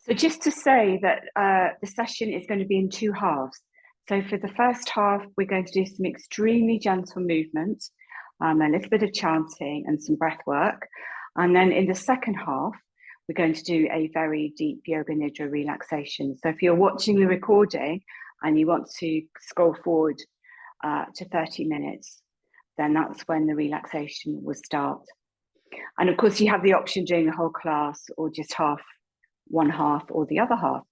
So just to say that the session is going to be in two halves. So for the first half, we're going to do some extremely gentle movement, a little bit of chanting and some breath work. And then in the second half, we're going to do a very deep yoga nidra relaxation. So if you're watching the recording and you want to scroll forward to 30 minutes, then that's when the relaxation will start. And of course, you have the option during the whole class or just one half or the other half.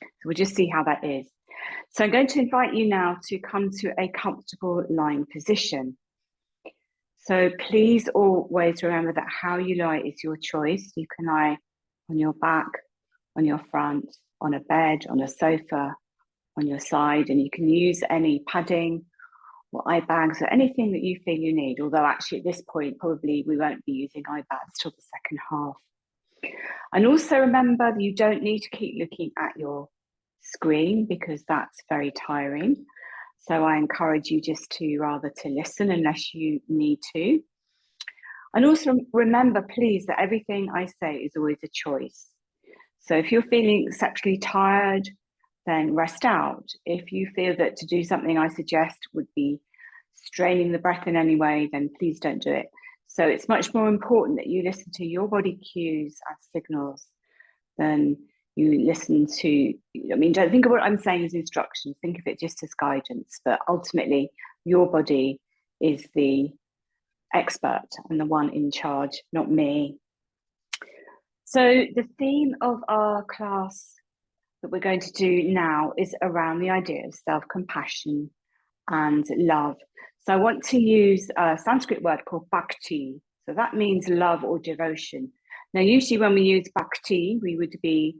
So we'll just see how that is. So I'm going to invite you now to come to a comfortable lying position. So please always remember that how you lie is your choice. You can lie on your back, on your front, on a bed, on a sofa, on your side, and you can use any padding or eye bags or anything that you feel you need. Although actually at this point, probably we won't be using eye bags till the second half. And also remember that you don't need to keep looking at your screen because that's very tiring. So I encourage you just to listen unless you need to. And also remember, please, that everything I say is always a choice. So if you're feeling exceptionally tired, then rest out. If you feel that to do something I suggest would be straining the breath in any way, then please don't do it. So it's much more important that you listen to your body cues and signals than you listen to, don't think of what I'm saying as instructions, think of it just as guidance, but ultimately your body is the expert and the one in charge, not me. So the theme of our class that we're going to do now is around the idea of self-compassion and love. So I want to use a Sanskrit word called bhakti. So that means love or devotion. Now, usually when we use bhakti, we would be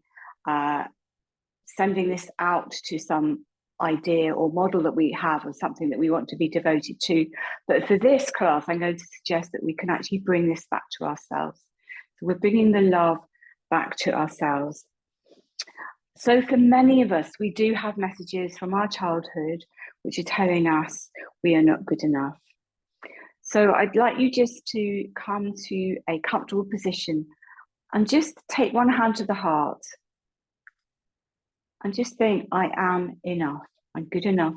sending this out to some idea or model that we have or something that we want to be devoted to. But for this class, I'm going to suggest that we can actually bring this back to ourselves. So we're bringing the love back to ourselves. So for many of us, we do have messages from our childhood which are telling us we are not good enough. So I'd like you just to come to a comfortable position and just take one hand to the heart and just think, I am enough. I'm good enough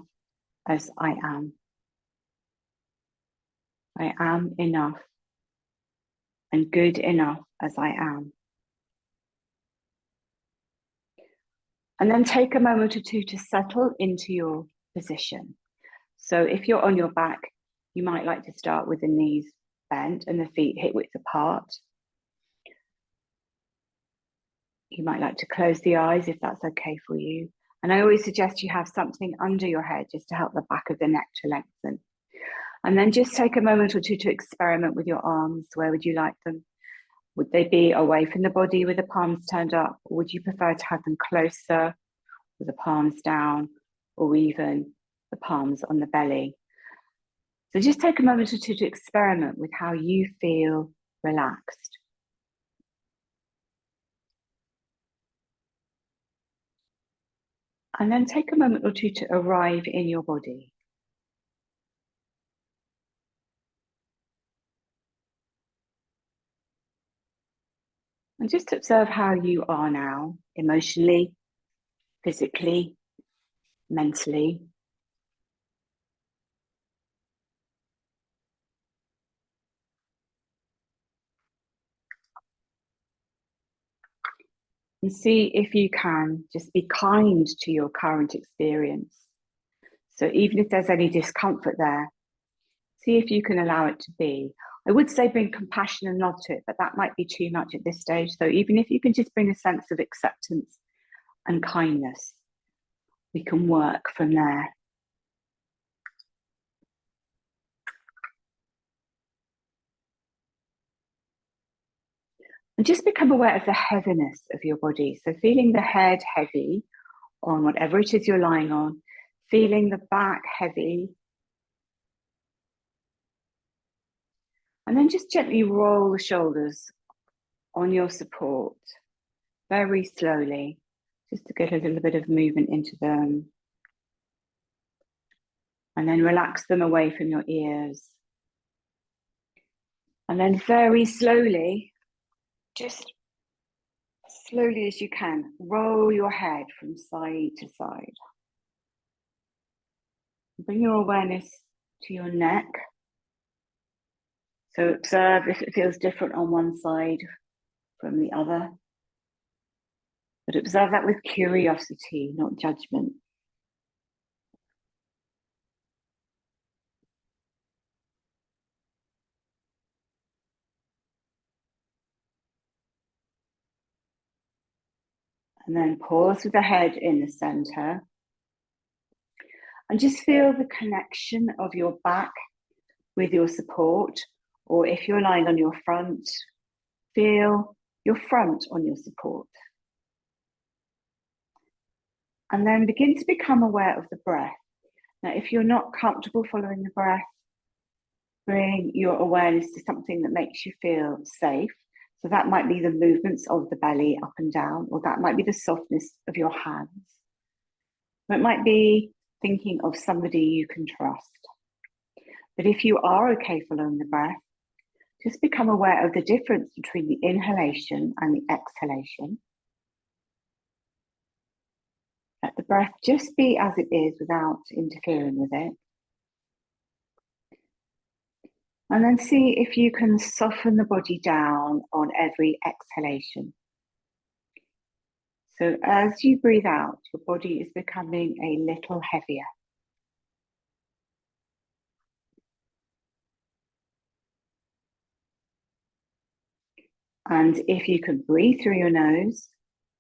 as I am. I am enough and good enough as I am. And then take a moment or two to settle into your position. So if you're on your back, you might like to start with the knees bent and the feet hip width apart. You might like to close the eyes if that's okay for you. And I always suggest you have something under your head just to help the back of the neck to lengthen. And then just take a moment or two to experiment with your arms. Where would you like them? Would they be away from the body with the palms turned up? Or would you prefer to have them closer with the palms down, or even the palms on the belly? So just take a moment or two to experiment with how you feel relaxed. And then take a moment or two to arrive in your body. And just observe how you are now, emotionally, physically, mentally. And see if you can just be kind to your current experience. So even if there's any discomfort there, see if you can allow it to be. I would say bring compassion and love to it, but that might be too much at this stage. So even if you can just bring a sense of acceptance and kindness, we can work from there. And just become aware of the heaviness of your body. So feeling the head heavy on whatever it is you're lying on, feeling the back heavy. And then just gently roll the shoulders on your support, very slowly, just to get a little bit of movement into them. And then relax them away from your ears. And then very slowly, just Slowly as you can, roll your head from side to side. Bring your awareness to your neck. So observe if it feels different on one side from the other. But observe that with curiosity, not judgment. And then pause with the head in the center. And just feel the connection of your back with your support. Or if you're lying on your front, feel your front on your support. And then begin to become aware of the breath. Now, if you're not comfortable following the breath, bring your awareness to something that makes you feel safe. So that might be the movements of the belly up and down, or that might be the softness of your hands. It might be thinking of somebody you can trust. But if you are okay following the breath, just become aware of the difference between the inhalation and the exhalation. Let the breath just be as it is without interfering with it. And then see if you can soften the body down on every exhalation. So as you breathe out, your body is becoming a little heavier. And if you can breathe through your nose,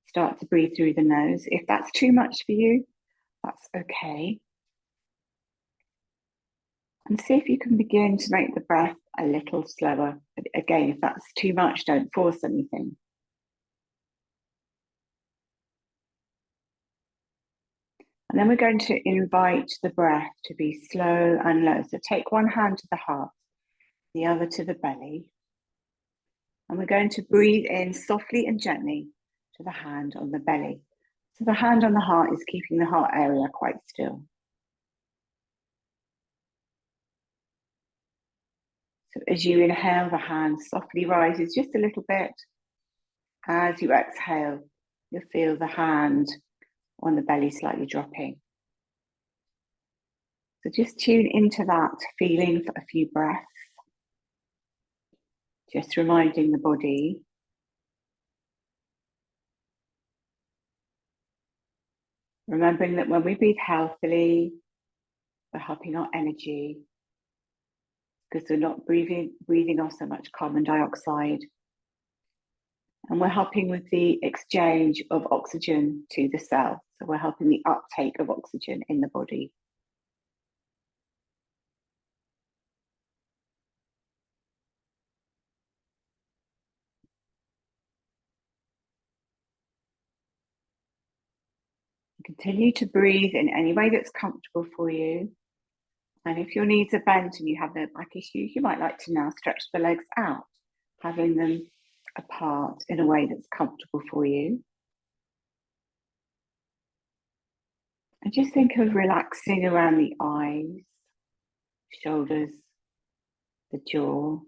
start to breathe through the nose. If that's too much for you, that's okay. And see if you can begin to make the breath a little slower. Again, if that's too much, don't force anything. And then we're going to invite the breath to be slow and low. So take one hand to the heart, the other to the belly. And we're going to breathe in softly and gently to the hand on the belly. So the hand on the heart is keeping the heart area quite still. So as you inhale, the hand softly rises just a little bit. As you exhale, you'll feel the hand on the belly slightly dropping. So just tune into that feeling for a few breaths. Just reminding the body remembering that when we breathe healthily, we're helping our energy because we're not breathing off so much carbon dioxide. And we're helping with the exchange of oxygen to the cell. So we're helping the uptake of oxygen in the body. Continue to breathe in any way that's comfortable for you. And if your knees are bent and you have no back issues, you might like to now stretch the legs out, having them apart in a way that's comfortable for you. And just think of relaxing around the eyes, shoulders, the jaw.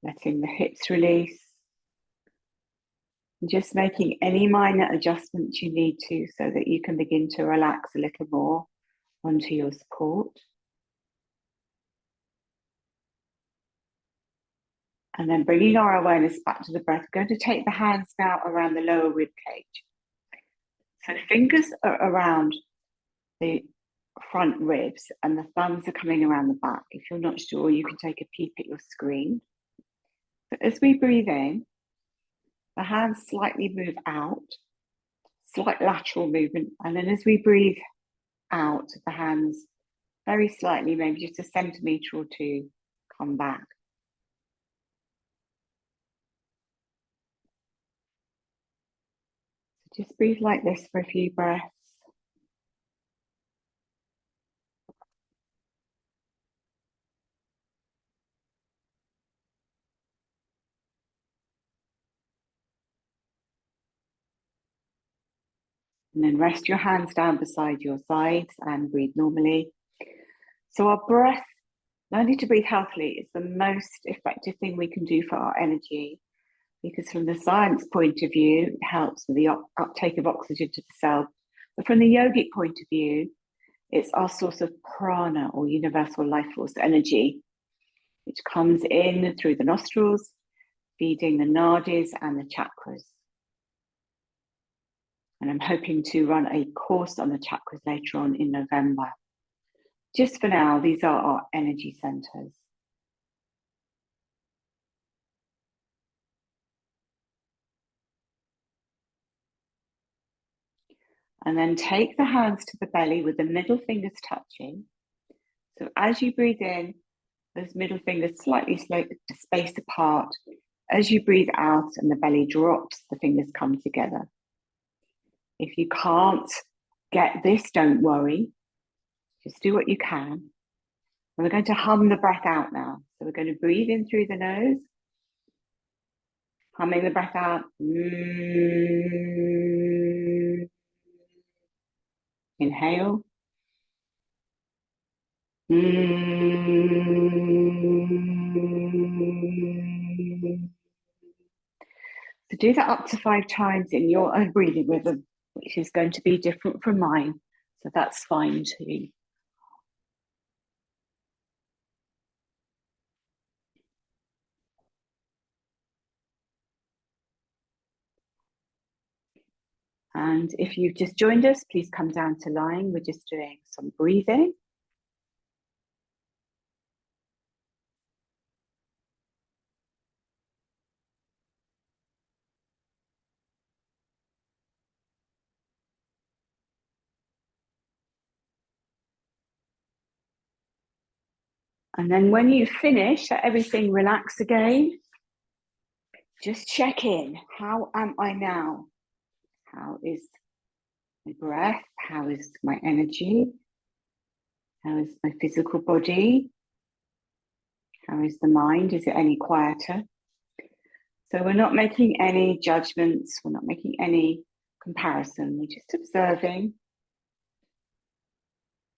Letting the hips release. And just making any minor adjustments you need to so that you can begin to relax a little more onto your support. And then bringing our awareness back to the breath, we're going to take the hands now around the lower rib cage. So fingers are around the front ribs and the thumbs are coming around the back. If you're not sure, you can take a peek at your screen. So as we breathe in, the hands slightly move out, slight lateral movement. And then as we breathe out, the hands very slightly, maybe just a centimetre or two, come back. So just breathe like this for a few breaths. And then rest your hands down beside your sides and breathe normally. So our breath Learning to breathe healthily is the most effective thing we can do for our energy, because from the science point of view, it helps with the uptake of oxygen to the cell. But from the yogic point of view, it's our source of prana, or universal life force energy, which comes in through the nostrils, feeding the nadis and the chakras. And I'm hoping to run a course on the chakras later on in November. Just for now, these are our energy centers. And then take the hands to the belly with the middle fingers touching. So as you breathe in, those middle fingers slightly spaced apart. As you breathe out and the belly drops, the fingers come together. If you can't get this, don't worry. Just do what you can. And we're going to hum the breath out now. So we're going to breathe in through the nose, humming the breath out. Inhale. So do that up to 5 times in your own breathing rhythm, which is going to be different from mine. So that's fine too. And if you've just joined us, please come down to lying. We're just doing some breathing. And then when you finish, let everything relax again. Just check in. How am I now? How is my breath? How is my energy? How is my physical body? How is the mind? Is it any quieter? So we're not making any judgments. We're not making any comparison. We're just observing,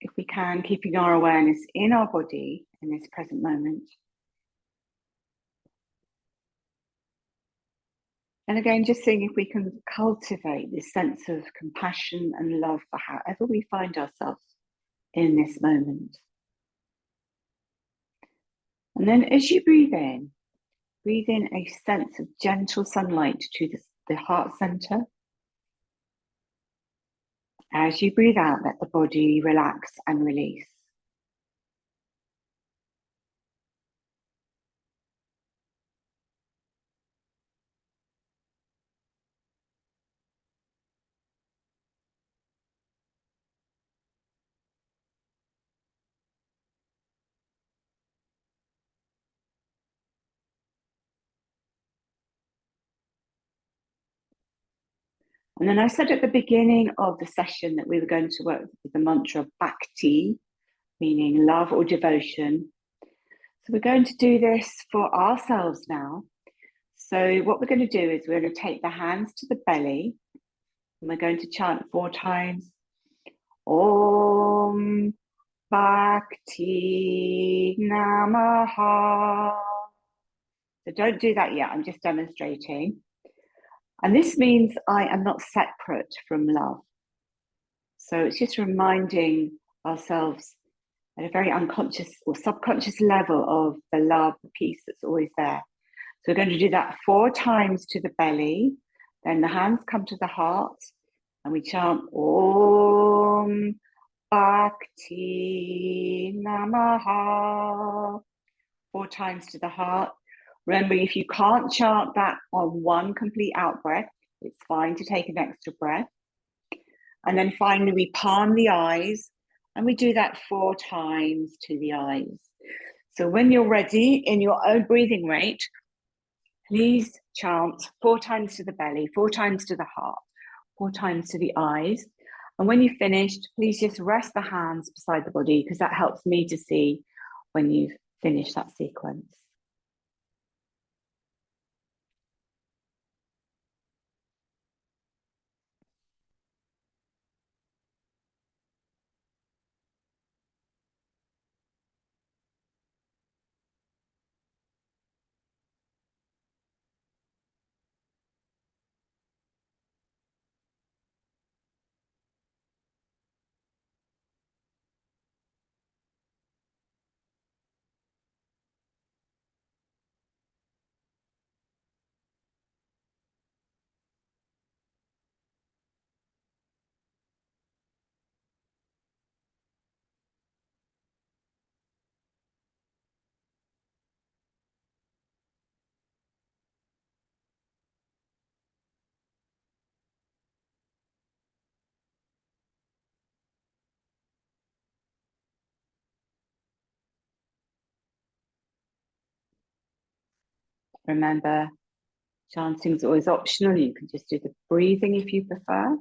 if we can, keeping our awareness in our body in this present moment. And again, just seeing if we can cultivate this sense of compassion and love for however we find ourselves in this moment. And then as you breathe in a sense of gentle sunlight to the heart center. As you breathe out, let the body relax and release. And then I said at the beginning of the session that we were going to work with the mantra Bhakti, meaning love or devotion. So we're going to do this for ourselves now. So what we're going to do is we're going to take the hands to the belly and we're going to chant 4 times. Om Bhakti Namaha. So don't do that yet, I'm just demonstrating. And this means I am not separate from love. So it's just reminding ourselves at a very unconscious or subconscious level of the love, the peace that's always there. So we're going to do that 4 times to the belly. Then the hands come to the heart and we chant Om Bhakti Namaha 4 times to the heart. Remember, if you can't chant that on one complete out breath, it's fine to take an extra breath. And then finally, we palm the eyes and we do that 4 times to the eyes. So when you're ready in your own breathing rate, please chant 4 times to the belly, 4 times to the heart, 4 times to the eyes. And when you've finished, please just rest the hands beside the body, because that helps me to see when you've finished that sequence. Remember, chanting is always optional. You can just do the breathing if you prefer.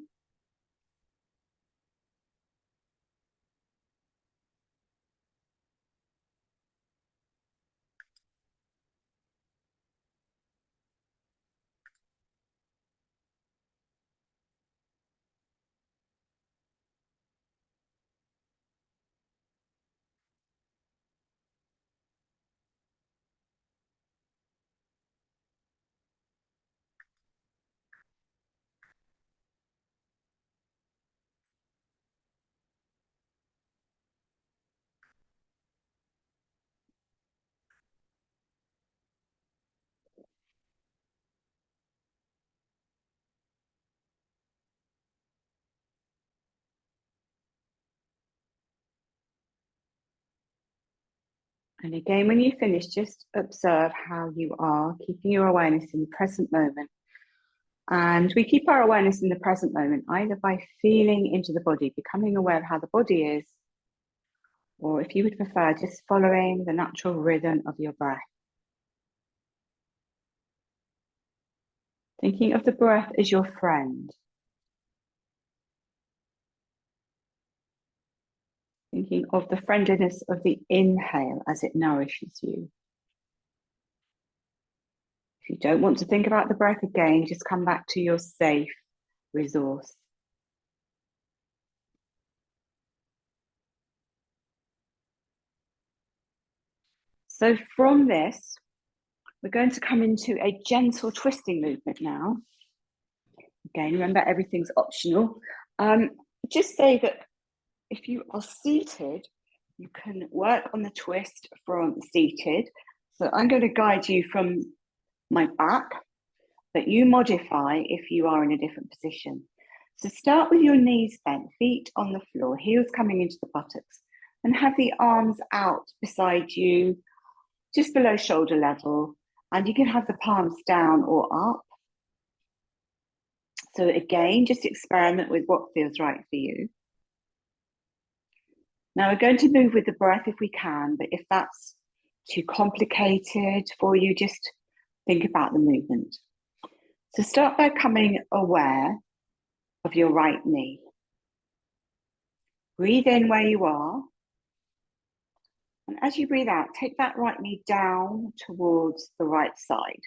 And again, when you finish, just observe how you are, keeping your awareness in the present moment. And we keep our awareness in the present moment either by feeling into the body, becoming aware of how the body is, or if you would prefer, just following the natural rhythm of your breath. Thinking of the breath as your friend. Thinking of the friendliness of the inhale as it nourishes you. If you don't want to think about the breath again, just come back to your safe resource. So from this, we're going to come into a gentle twisting movement now. Again, remember, everything's optional. Just say that if you are seated, you can work on the twist from seated. So I'm going to guide you from my back, but you modify if you are in a different position. So start with your knees bent, feet on the floor, heels coming into the buttocks, and have the arms out beside you, just below shoulder level, and you can have the palms down or up. So again, just experiment with what feels right for you. Now we're going to move with the breath if we can, but if that's too complicated for you, just think about the movement. So start by becoming aware of your right knee. Breathe in where you are. And as you breathe out, take that right knee down towards the right side.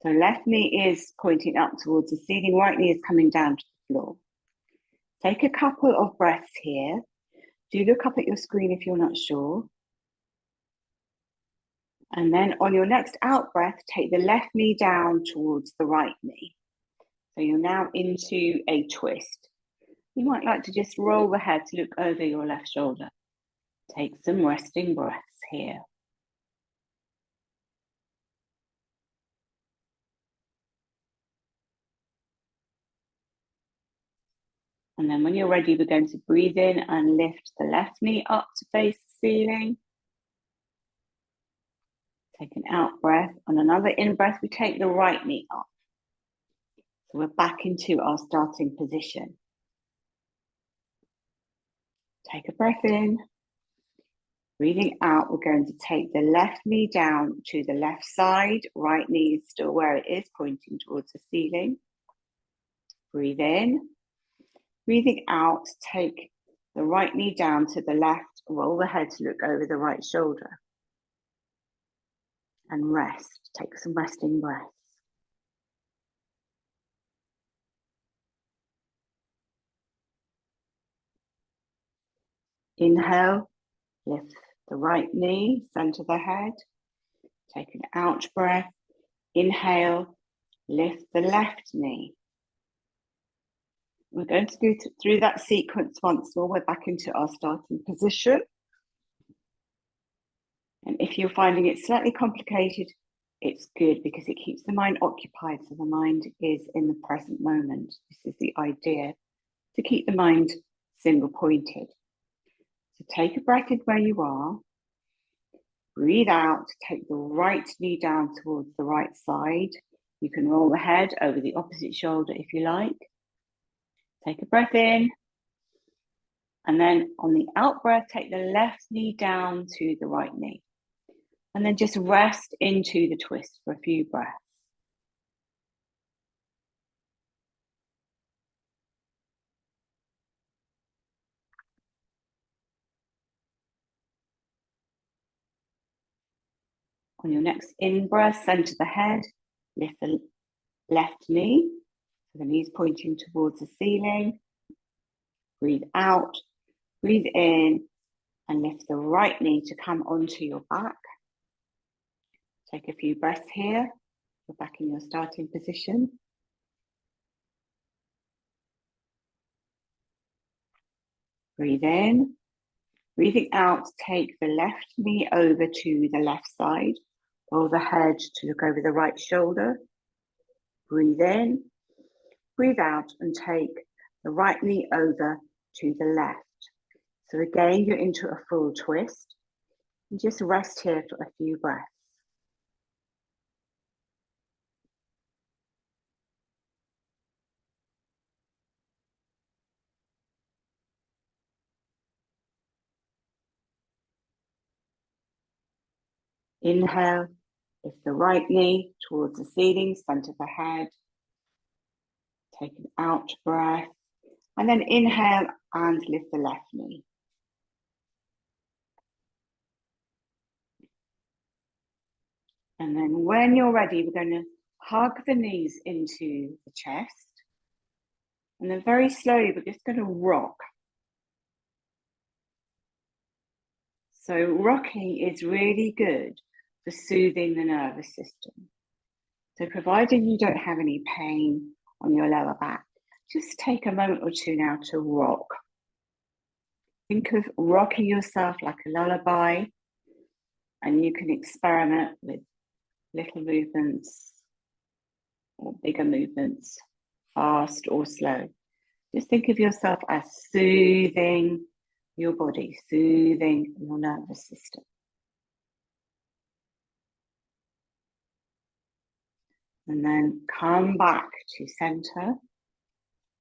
So left knee is pointing up towards the ceiling, right knee is coming down to the floor. Take a couple of breaths here. Do look up at your screen if you're not sure. And then on your next out breath, take the left knee down towards the right knee. So you're now into a twist. You might like to just roll the head to look over your left shoulder. Take some resting breaths here. And then when you're ready, we're going to breathe in and lift the left knee up to face the ceiling. Take an out breath. On another in breath, we take the right knee up. So we're back into our starting position. Take a breath in. Breathing out, we're going to take the left knee down to the left side. Right knee is still where it is, pointing towards the ceiling. Breathe in. Breathing out, take the right knee down to the left. Roll the head to look over the right shoulder. And rest. Take some resting breaths. Inhale, lift the right knee, center the head. Take an out breath. Inhale, lift the left knee. We're going to go through that sequence once more. We're back into our starting position. And if you're finding it slightly complicated, it's good because it keeps the mind occupied. So the mind is in the present moment. This is the idea, to keep the mind single pointed. So take a breath in where you are. Breathe out, take the right knee down towards the right side. You can roll the head over the opposite shoulder if you like. Take a breath in. And then on the out breath, take the left knee down to the right knee. And then just rest into the twist for a few breaths. On your next in-breath, center the head, lift the left knee, so the knee's pointing towards the ceiling. Breathe out, breathe in, and lift the right knee to come onto your back. Take a few breaths here. You're back in your starting position. Breathe in. Breathing out, take the left knee over to the left side, roll the head to look over the right shoulder. Breathe in, breathe out, and take the right knee over to the left. So again, you're into a full twist. And just rest here for a few breaths. Inhale, lift the right knee towards the ceiling, center the head. Take an out breath. And then inhale and lift the left knee. And then when you're ready, we're going to hug the knees into the chest. And then very slowly, we're just going to rock. So rocking is really good for soothing the nervous system. So providing you don't have any pain on your lower back, just take a moment or two now to rock. Think of rocking yourself like a lullaby, and you can experiment with little movements or bigger movements, fast or slow. Just think of yourself as soothing your body, soothing your nervous system. And then come back to center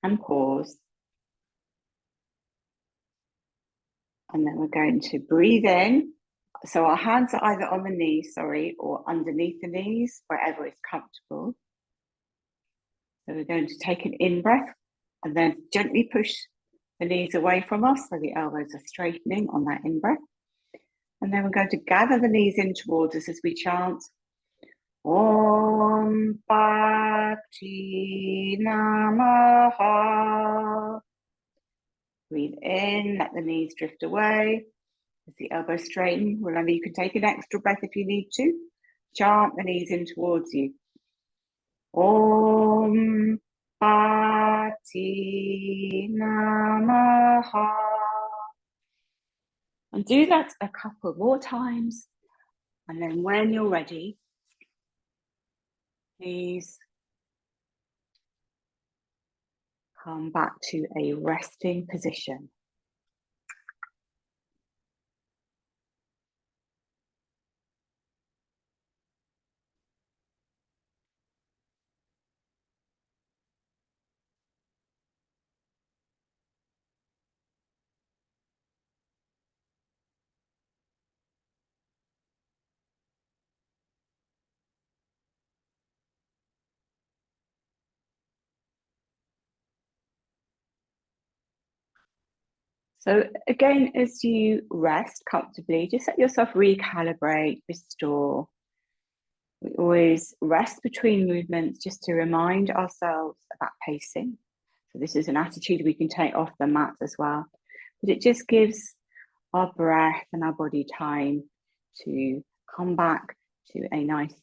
and pause. And then we're going to breathe in. So our hands are either on the knees, or underneath the knees, wherever is comfortable. So we're going to take an in-breath and then gently push the knees away from us so the elbows are straightening on that in-breath. And then we're going to gather the knees in towards us as we chant Om Bhakti Namaha. Breathe in, let the knees drift away. As the elbows straighten, remember you can take an extra breath if you need to. Chant the knees in towards you. Om Bhakti Namaha. And do that a couple more times. And then when you're ready, please come back to a resting position. So again, as you rest comfortably, just let yourself recalibrate, restore. We always rest between movements just to remind ourselves about pacing. So this is an attitude we can take off the mat as well. But it just gives our breath and our body time to come back to a nice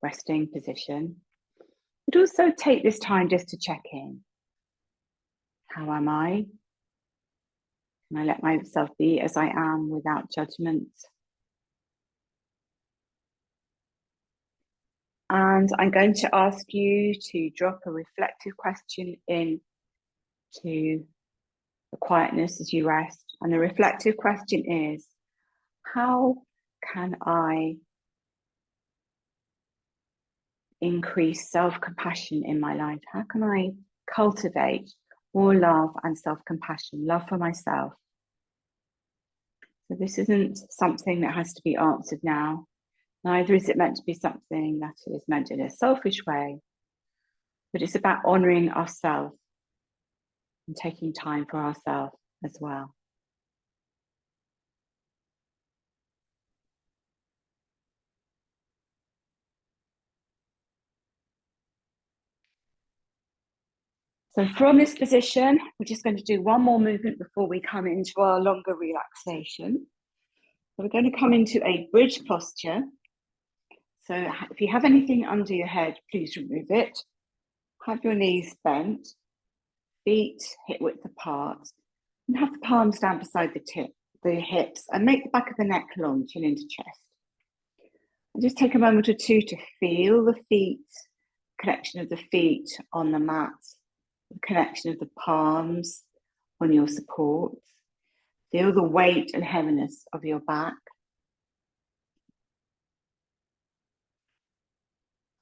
resting position. But also take this time just to check in. How am I? Can I let myself be as I am without judgment? And I'm going to ask you to drop a reflective question into the quietness as you rest. And the reflective question is, how can I increase self-compassion in my life? How can I cultivate more love and self-compassion, love for myself? So this isn't something that has to be answered now. Neither is it meant to be something that is meant in a selfish way, but it's about honoring ourselves and taking time for ourselves as well. So from this position, we're just going to do one more movement before we come into our longer relaxation. So we're going to come into a bridge posture. So if you have anything under your head, please remove it. Have your knees bent, feet hip width apart, and have the palms down beside the hips, and make the back of the neck long, chin into chest. And just take a moment or two to feel the feet, connection of the feet on the mat, the connection of the palms on your support. Feel the weight and heaviness of your back.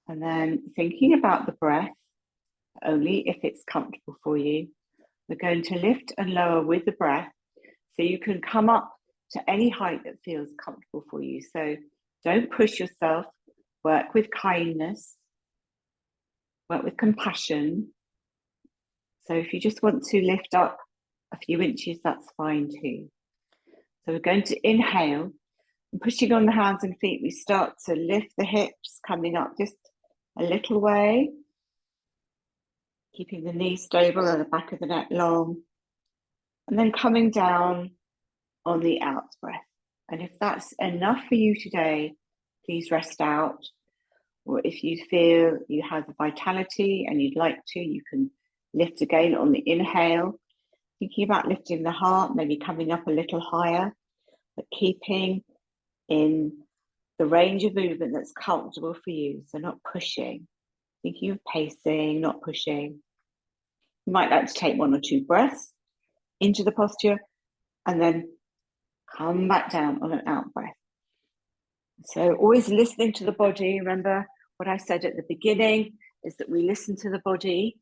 And then thinking about the breath, only if it's comfortable for you. We're going to lift and lower with the breath, so you can come up to any height that feels comfortable for you. So don't push yourself, work with kindness, work with compassion. So if you just want to lift up a few inches, that's fine too. So we're going to inhale, and pushing on the hands and feet, we start to lift the hips, coming up just a little way, keeping the knees stable and the back of the neck long, and then coming down on the out breath. And if that's enough for you today, please rest out. Or if you feel you have the vitality and you'd like to, you can lift again on the inhale, thinking about lifting the heart, maybe coming up a little higher, but keeping in the range of movement that's comfortable for you. So not pushing, thinking of pacing, not pushing. You might like to take 1 or 2 breaths into the posture and then come back down on an out breath. So always listening to the body. Remember what I said at the beginning is that we listen to the body.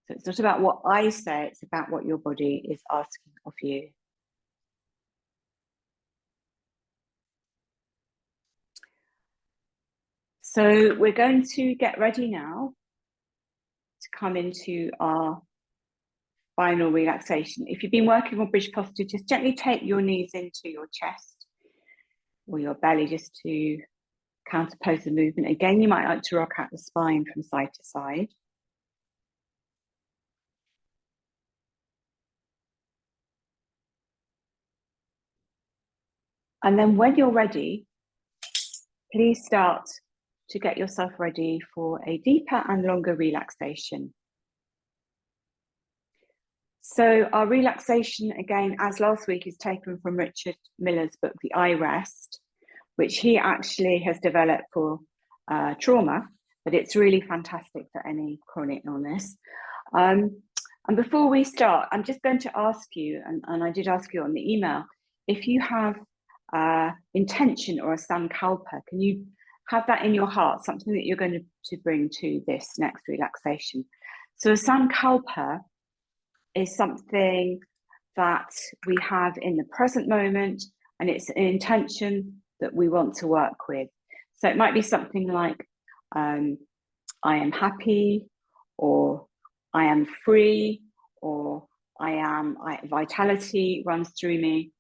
So it's not about what I say, it's about what your body is asking of you. So we're going to get ready now to come into our final relaxation. If you've been working on bridge posture, just gently take your knees into your chest or your belly just to counterpose the movement. Again, you might like to rock out the spine from side to side. And then when you're ready, please start to get yourself ready for a deeper and longer relaxation. So our relaxation, again, as last week, is taken from Richard Miller's book, The I Rest, which he actually has developed for trauma, but it's really fantastic for any chronic illness. And before we start, I'm just going to ask you, and I did ask you on the email, if you have intention or a sankalpa, can you have that in your heart, something that you're going to bring to this next relaxation? So a sankalpa is something that we have in the present moment, and it's an intention that we want to work with. So it might be something like, I am happy, or I am free, or vitality runs through me.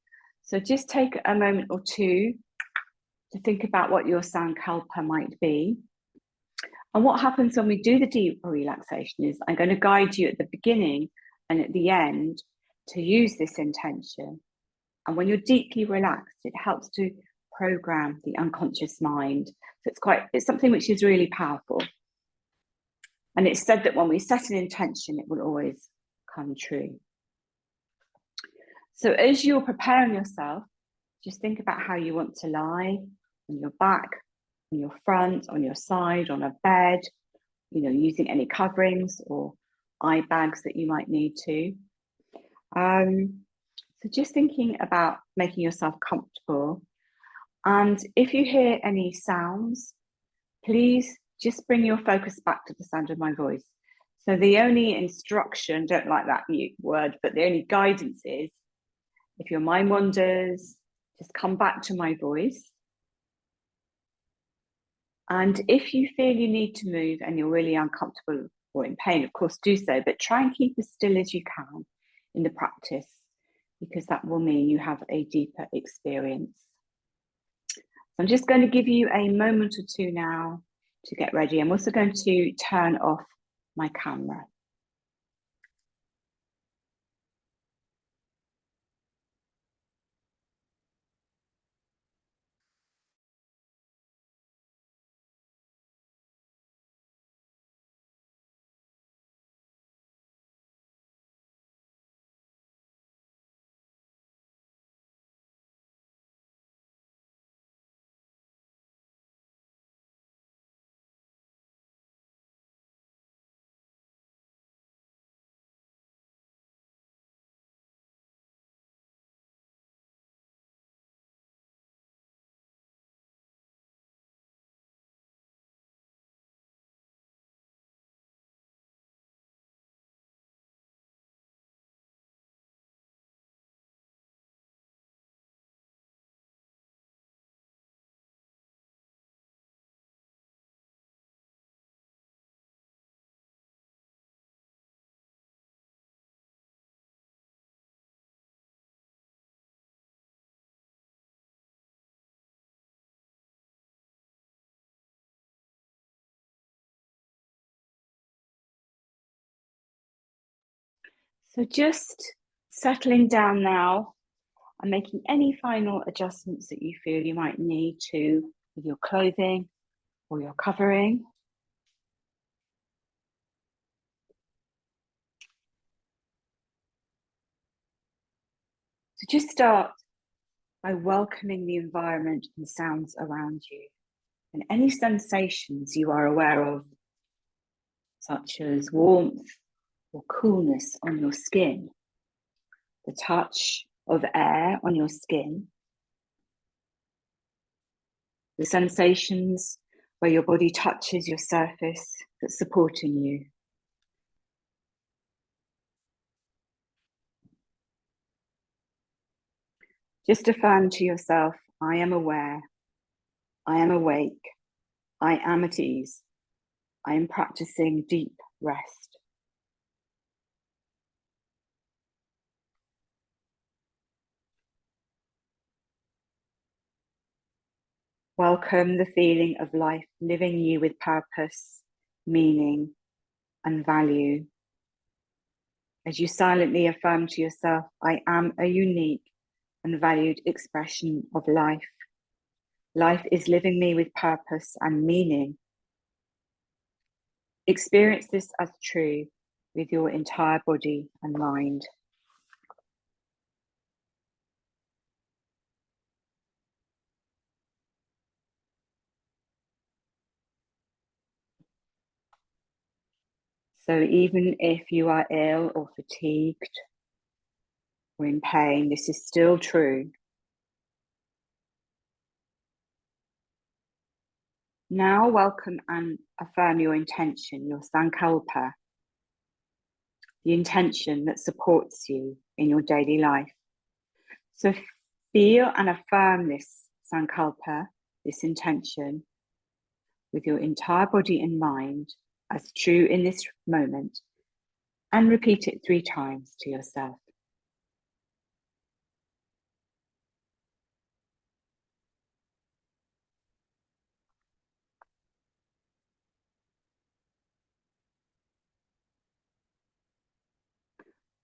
So just take a moment or two to think about what your sankalpa might be. And what happens when we do the deep relaxation is I'm going to guide you at the beginning and at the end to use this intention. And when you're deeply relaxed, it helps to program the unconscious mind. So it's something which is really powerful. And it's said that when we set an intention, it will always come true. So as you're preparing yourself, just think about how you want to lie on your back, on your front, on your side, on a bed, using any coverings or eye bags that you might need to. So just thinking about making yourself comfortable. And if you hear any sounds, please just bring your focus back to the sound of my voice. So the only instruction, don't like that word, but the only guidance is, if your mind wanders, just come back to my voice. And if you feel you need to move and you're really uncomfortable or in pain, of course, do so, but try and keep as still as you can in the practice, because that will mean you have a deeper experience. So I'm just going to give you a moment or two now to get ready. I'm also going to turn off my camera. So just settling down now and making any final adjustments that you feel you might need to with your clothing or your covering. So just start by welcoming the environment and sounds around you and any sensations you are aware of, such as warmth or coolness on your skin, the touch of air on your skin, the sensations where your body touches your surface that's supporting you. Just affirm to yourself, I am aware, I am awake, I am at ease, I am practicing deep rest. Welcome the feeling of life living you with purpose, meaning, and value. As you silently affirm to yourself, I am a unique and valued expression of life. Life is living me with purpose and meaning. Experience this as true with your entire body and mind. So even if you are ill or fatigued or in pain, this is still true. Now welcome and affirm your intention, your sankalpa, the intention that supports you in your daily life. So feel and affirm this sankalpa, this intention, with your entire body and mind as true in this moment, and repeat it 3 times to yourself.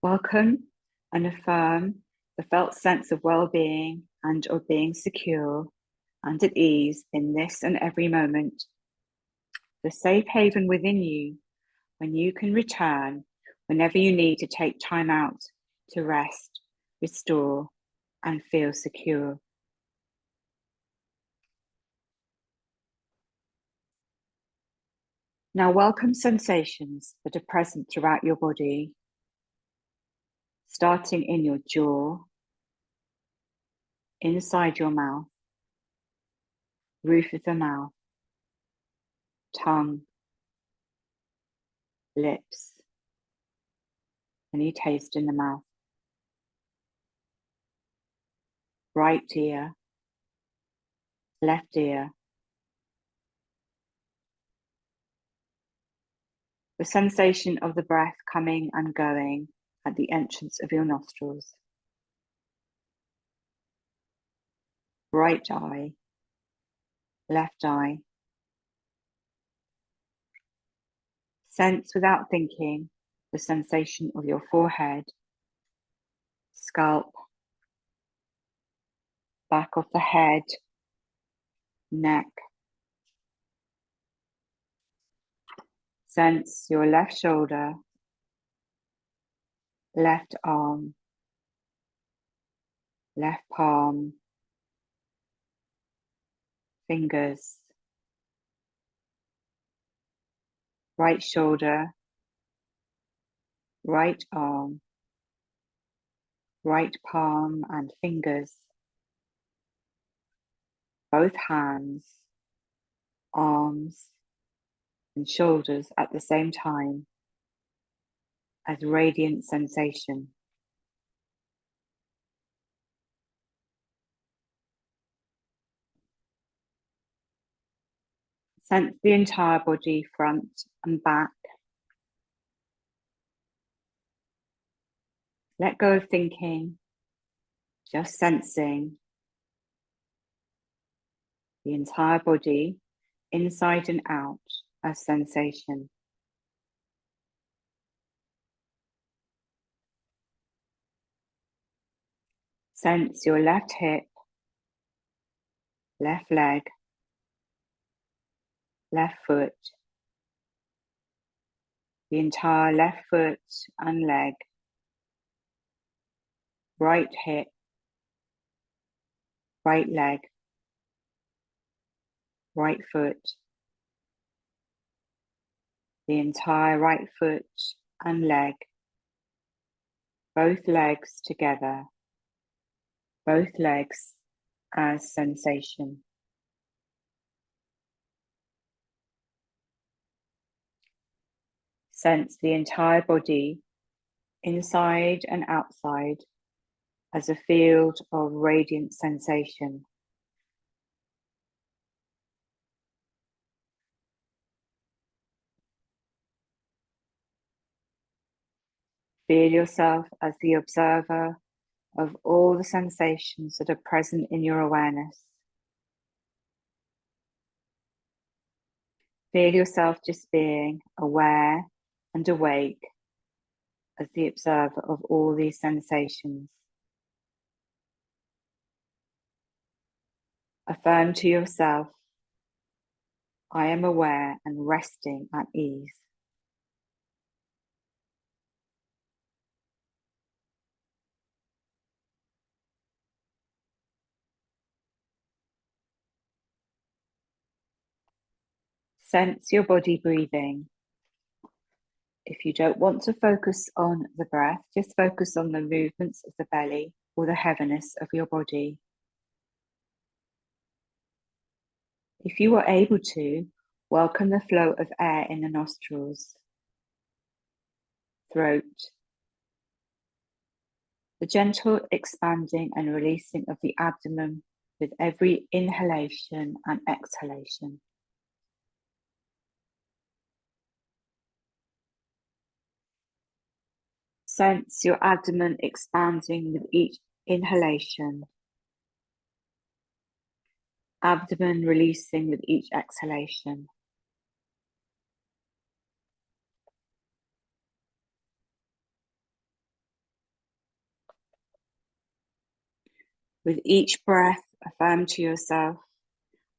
Welcome and affirm the felt sense of well-being and of being secure and at ease in this and every moment. The safe haven within you when you can return whenever you need to take time out to rest, restore, and feel secure. Now welcome sensations that are present throughout your body, starting in your jaw, inside your mouth, roof of the mouth, tongue, lips, any taste in the mouth, right ear, left ear, The sensation of the breath coming and going at the entrance of your nostrils. Right eye, left eye. Sense without thinking the sensation of your forehead, scalp, back of the head, neck. Sense your left shoulder, left arm, left palm, fingers, right shoulder, right arm, right palm and fingers, both hands, arms, and shoulders at the same time as radiant sensation. Sense the entire body, front and back. Let go of thinking, just sensing the entire body, inside and out, as sensation. Sense your left hip, left leg, left foot, the entire left foot and leg, right hip, right leg, right foot, the entire right foot and leg, both legs together, both legs as sensation. Sense the entire body, inside and outside, as a field of radiant sensation. Feel yourself as the observer of all the sensations that are present in your awareness. Feel yourself just being aware and awake as the observer of all these sensations. Affirm to yourself, I am aware and resting at ease. Sense your body breathing. If you don't want to focus on the breath, just focus on the movements of the belly or the heaviness of your body. If you are able to, welcome the flow of air in the nostrils, throat, the gentle expanding and releasing of the abdomen with every inhalation and exhalation. Sense your abdomen expanding with each inhalation, abdomen releasing with each exhalation. With each breath, affirm to yourself,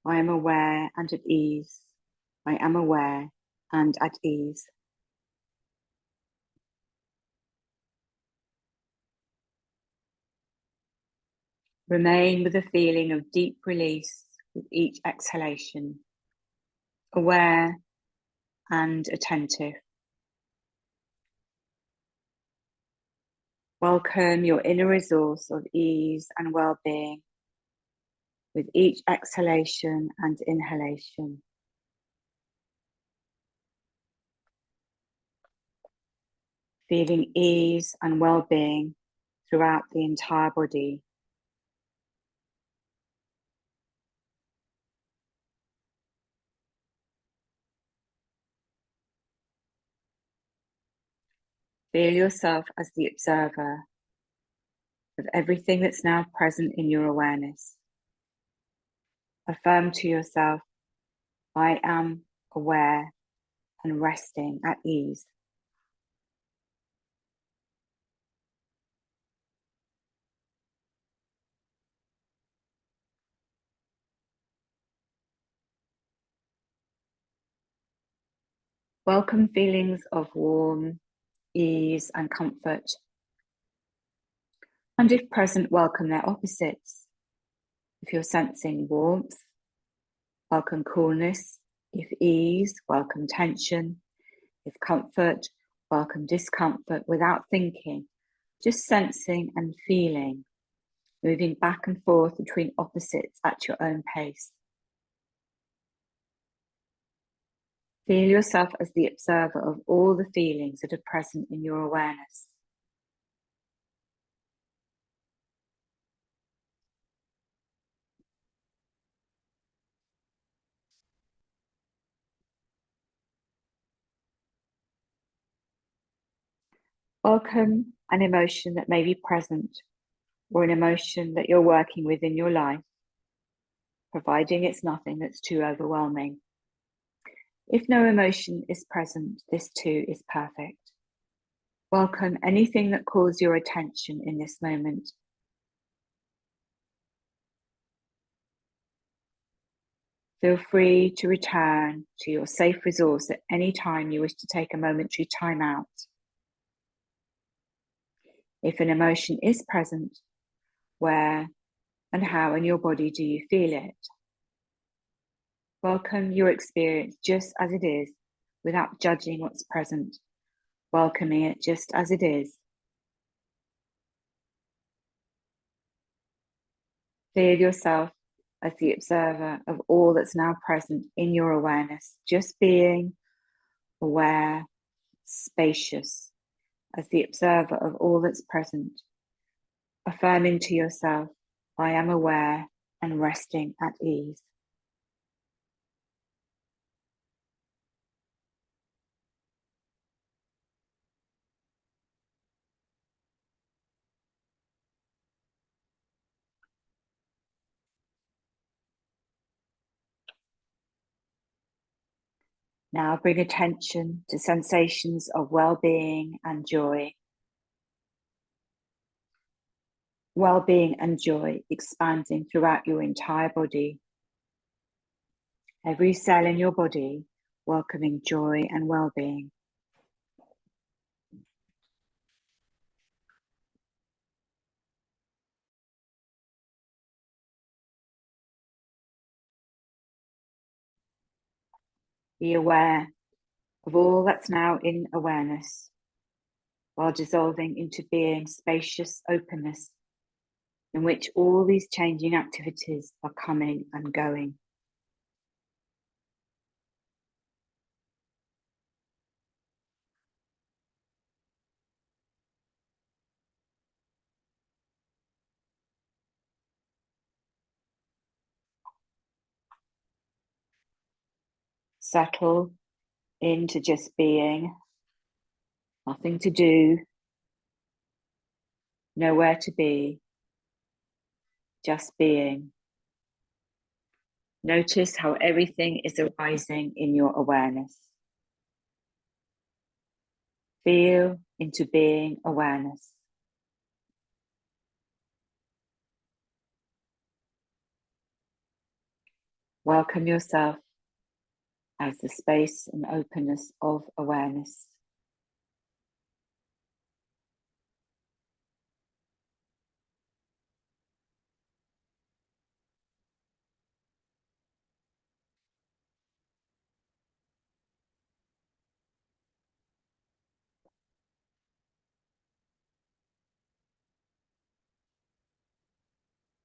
I am aware and at ease. I am aware and at ease. Remain with a feeling of deep release with each exhalation, aware and attentive. Welcome your inner resource of ease and well-being with each exhalation and inhalation. Feeling ease and well-being throughout the entire body. Feel yourself as the observer of everything that's now present in your awareness. Affirm to yourself, I am aware and resting at ease. Welcome feelings of warmth, ease, and comfort. And if present, welcome their opposites. If you're sensing warmth, welcome coolness. If ease, welcome tension. If comfort, welcome discomfort without thinking, just sensing and feeling, moving back and forth between opposites at your own pace. Feel yourself as the observer of all the feelings that are present in your awareness. Welcome an emotion that may be present or an emotion that you're working with in your life, providing it's nothing that's too overwhelming. If no emotion is present, this too is perfect. Welcome anything that calls your attention in this moment. Feel free to return to your safe resource at any time you wish to take a momentary time out. If an emotion is present, where and how in your body do you feel it? Welcome your experience just as it is, without judging what's present, welcoming it just as it is. Feel yourself as the observer of all that's now present in your awareness, just being aware, spacious, as the observer of all that's present, affirming to yourself, I am aware and resting at ease. Now bring attention to sensations of well-being and joy. Well-being and joy expanding throughout your entire body. Every cell in your body welcoming joy and well-being. Be aware of all that's now in awareness, while dissolving into being spacious openness, in which all these changing activities are coming and going. Settle into just being, nothing to do, nowhere to be, just being. Notice how everything is arising in your awareness. Feel into being awareness. Welcome yourself as the space and openness of awareness.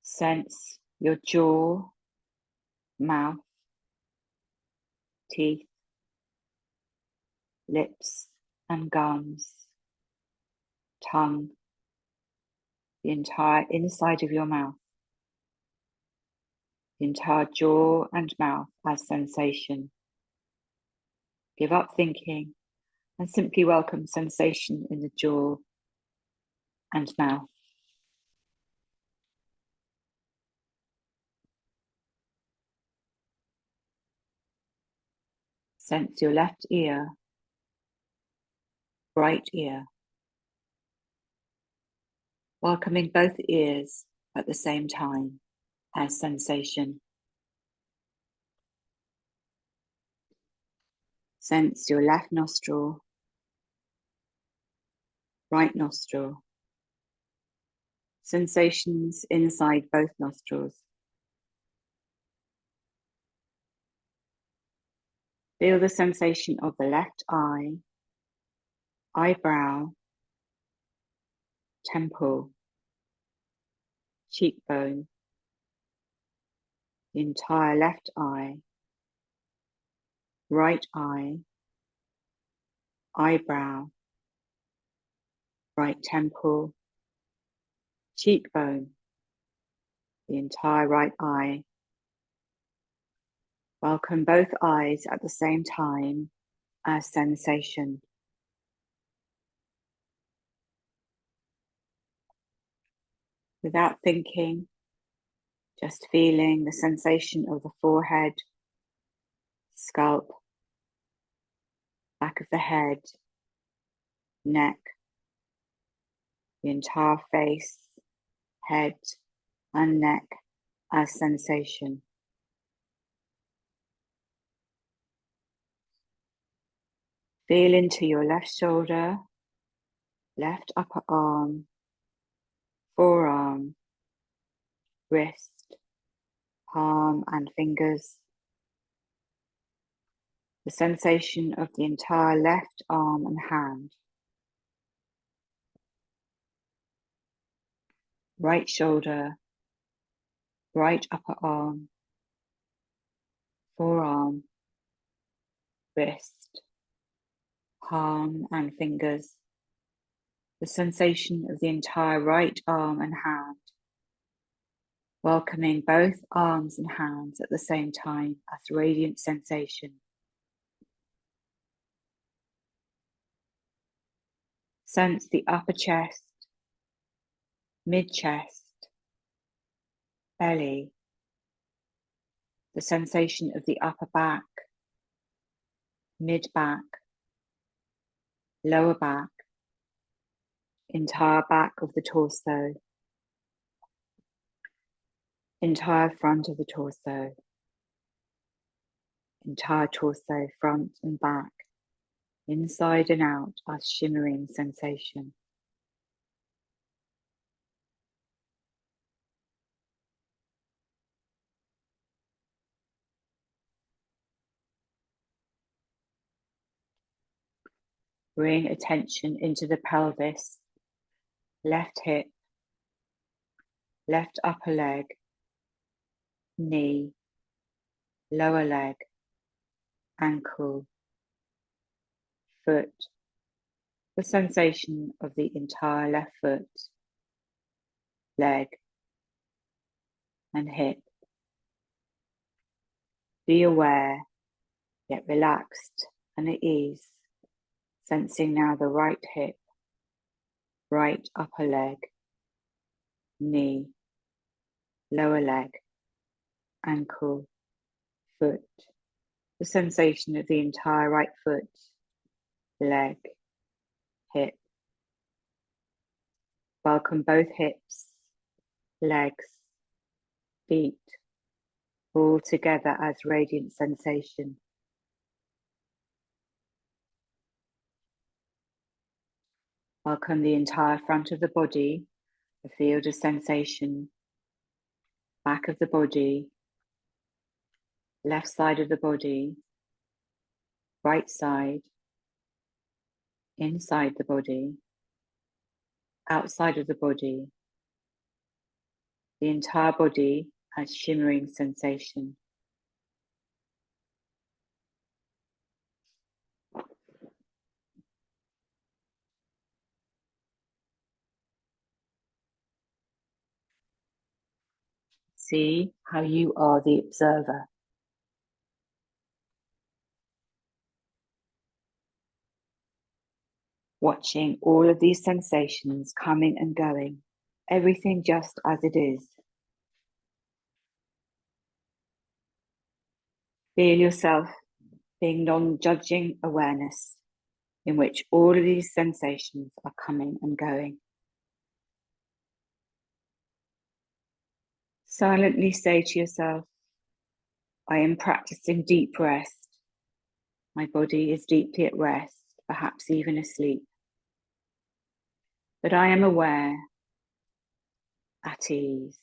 Sense your jaw, mouth, teeth, lips and gums, tongue, the entire inside of your mouth, the entire jaw and mouth as sensation. Give up thinking And simply welcome sensation in the jaw and mouth. Sense your left ear, right ear, welcoming both ears at the same time as sensation. Sense your left nostril, right nostril, sensations inside both nostrils. Feel the sensation of the left eye, eyebrow, temple, cheekbone, the entire left eye, right eye, eyebrow, right temple, cheekbone, the entire right eye. Welcome both eyes at the same time as sensation. Without thinking, just feeling the sensation of the forehead, scalp, back of the head, neck, the entire face, head, and neck as sensation. Feel into your left shoulder, left upper arm, forearm, wrist, palm, and fingers. The sensation of the entire left arm and hand. Right shoulder, right upper arm, forearm, wrist, palm, and fingers. The sensation of the entire right arm and hand. Welcoming both arms and hands at the same time as radiant sensation. Sense the upper chest, mid-chest, belly, the sensation of the upper back, mid-back, lower back, entire back of the torso, entire front of the torso, entire torso, front and back, inside and out as shimmering sensation. Bring attention into the pelvis, left hip, left upper leg, knee, lower leg, ankle, foot, the sensation of the entire left foot, leg, and hip. Be aware, yet relaxed and at ease, sensing now the right hip, right upper leg, knee, lower leg, ankle, foot, the sensation of the entire right foot, leg, hip. Welcome both hips, legs, feet, all together as radiant sensation. Welcome the entire front of the body, the field of sensation, back of the body, left side of the body, right side, inside the body, outside of the body, the entire body as shimmering sensation. See how you are the observer. watching all of these sensations coming and going, everything just as it is. Feel yourself being non-judging awareness in which all of these sensations are coming and going. Silently say to yourself, I am practicing deep rest. My body is deeply at rest, perhaps even asleep. But I am aware, at ease.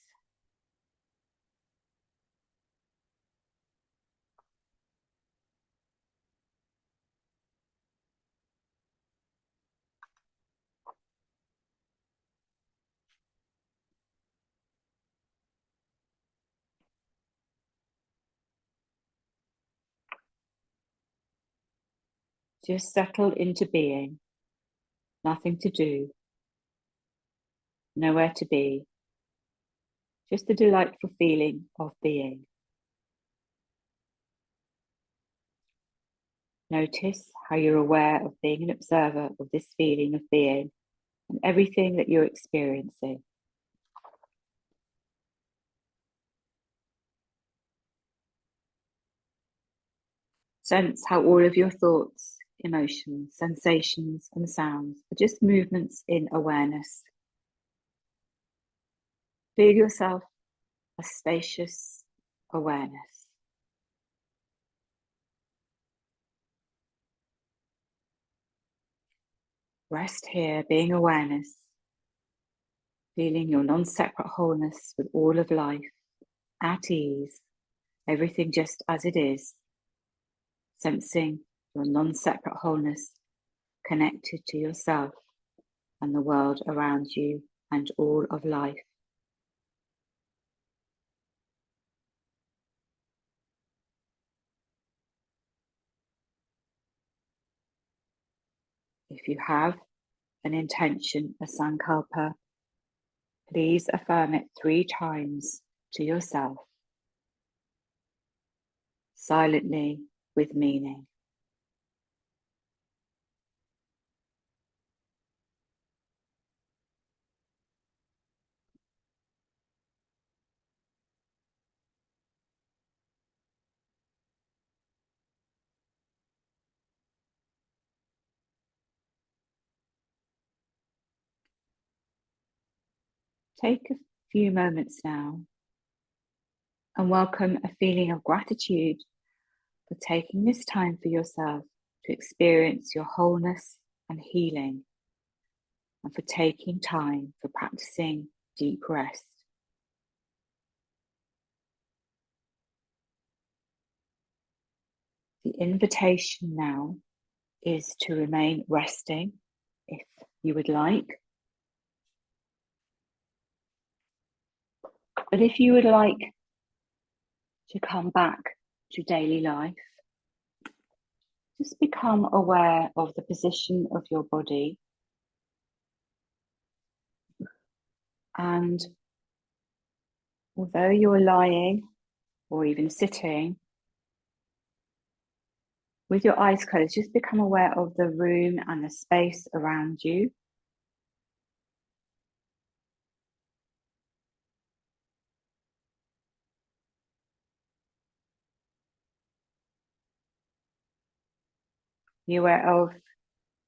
Just settle into being, nothing to do, nowhere to be, just the delightful feeling of being. Notice how you're aware of being an observer of this feeling of being and everything that you're experiencing. Sense how all of your thoughts, emotions, sensations, and sounds are just movements in awareness. Feel yourself a spacious awareness. Rest here, being awareness, feeling your non-separate wholeness with all of life, at ease, everything just as it is, sensing your non-separate wholeness connected to yourself and the world around you and all of life. If you have an intention, a sankalpa, please affirm it 3 times to yourself, silently with meaning. Take a few moments now and welcome a feeling of gratitude for taking this time for yourself to experience your wholeness and healing, and for taking time for practicing deep rest. The invitation now is to remain resting if you would like. But if you would like to come back to daily life, just become aware of the position of your body, and although you're lying or even sitting with your eyes closed, just become aware of the room and the space around you. Be aware of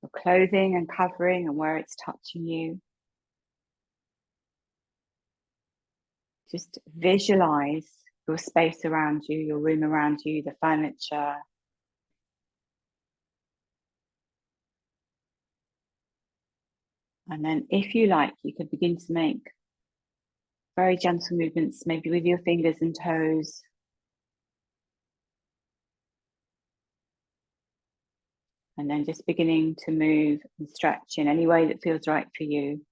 your clothing and covering and where it's touching you. Just visualize your space around you, your room around you, the furniture. And then if you like, you can begin to make very gentle movements, maybe with your fingers and toes. And then just beginning to move and stretch in any way that feels right for you.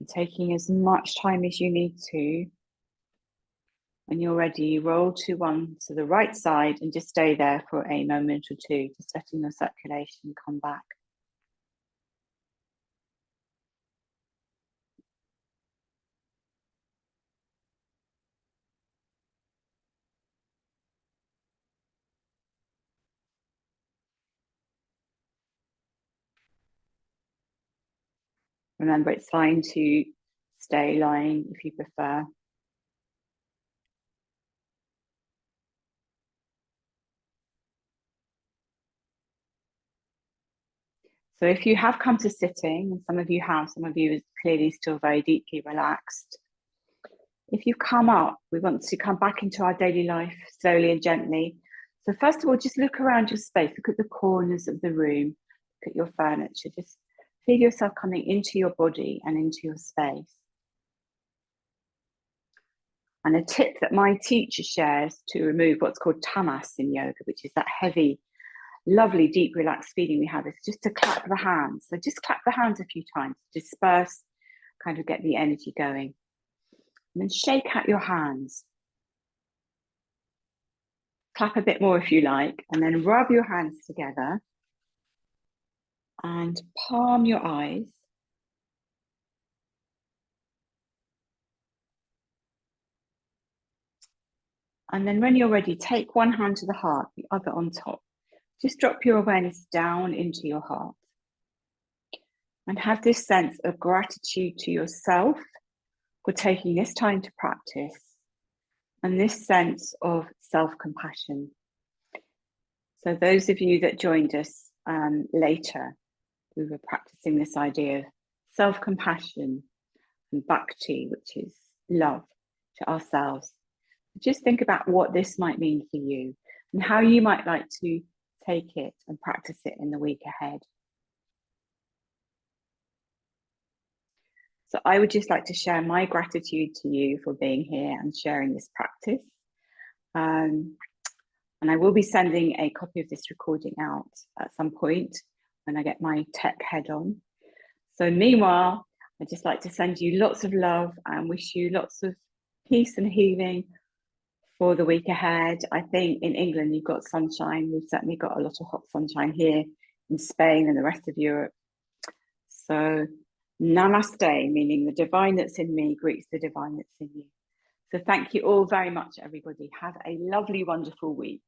And taking as much time as you need to. When you're ready, roll to the right side and just stay there for a moment or two, just letting your circulation come back. Remember, it's fine to stay lying if you prefer. So if you have come to sitting, and some of you have, some of you are clearly still very deeply relaxed. If you come up, we want to come back into our daily life slowly and gently. So first of all, just look around your space, look at the corners of the room, look at your furniture, just feel yourself coming into your body and into your space. And a tip that my teacher shares to remove what's called tamas in yoga, which is that heavy, lovely, deep, relaxed feeling we have, is just to clap the hands. So just clap the hands a few times, disperse, kind of get the energy going. And then shake out your hands. Clap a bit more if you like, and then rub your hands together and palm your eyes. And then when you're ready, take one hand to the heart, the other on top. Just drop your awareness down into your heart and have this sense of gratitude to yourself for taking this time to practice and this sense of self-compassion. So those of you that joined us later, we were practicing this idea of self-compassion and bhakti, which is love to ourselves. Just think about what this might mean for you and how you might like to take it and practice it in the week ahead. So I would just like to share my gratitude to you for being here and sharing this practice. And I will be sending a copy of this recording out at some point when I get my tech head on. So meanwhile, I'd just like to send you lots of love and wish you lots of peace and healing for the week ahead. I think in England, you've got sunshine. We've certainly got a lot of hot sunshine here in Spain and the rest of Europe. So namaste, meaning the divine that's in me greets the divine that's in you. So thank you all very much, everybody. Have a lovely, wonderful week.